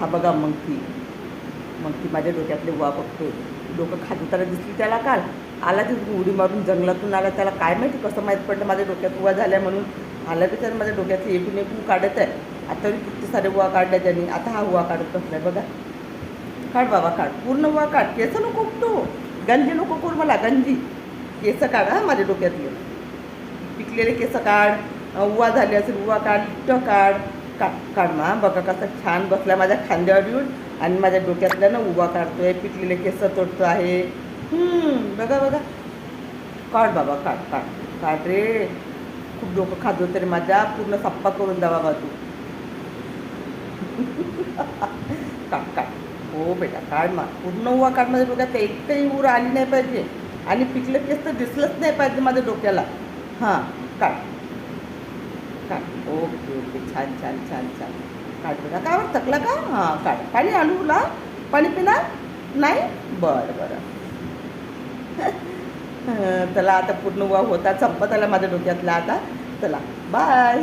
हा बघा मग ती माझ्या डोक्यातले उवा बघतोय. डोकं खाजवताना दिसली त्याला काल. आला तिथून उडी मारून जंगलातून आला. त्याला काय माहिती कसं माहीत पडलं माझ्या डोक्यात उवा झाल्या म्हणून. आला बी त्यानं माझ्या डोक्यातले एकूण काढत आहे. आता किती सारे उवा काढले त्यांनी. आता हा उवा काढत बसलाय बघा. काढ बाबा काढ, पूर्ण उवा काढ. केस नको उपटू, गंजी नको करू मला, गंजी. केस काढ हा माझ्या डोक्यातले. पिकलेले केस काढ. उवा झाले असेल उवा काढ, इतकं काढ मा. बघा कसं छान बसला माझ्या खांद्यावर येऊन आणि माझ्या डोक्यातल्या ना उवा काढतोय, पिकलेले केस तोडतो आहे. बघा काढ बाबा काढ रे. खूप डोकं खाजो तरी माझ्या, पूर्ण सप्पा करून द्या बाबा तू. काढ हो बेटा काढ मा. पूर्ण उवा काढ माझ्या डोक्यात. एकही उर आली नाही पाहिजे आणि पिकलं केस तर दिसलंच नाही पाहिजे माझ्या डोक्याला. हां काढ. ओके छान काढ बेटा. काय थकला का? हां काढ. पाणी आणू तुला? पाणी पिणार नाही? बरं चला आता पूर्ण उवा होता, संपत आला माझ्या डोक्यातला आता. चला बाय.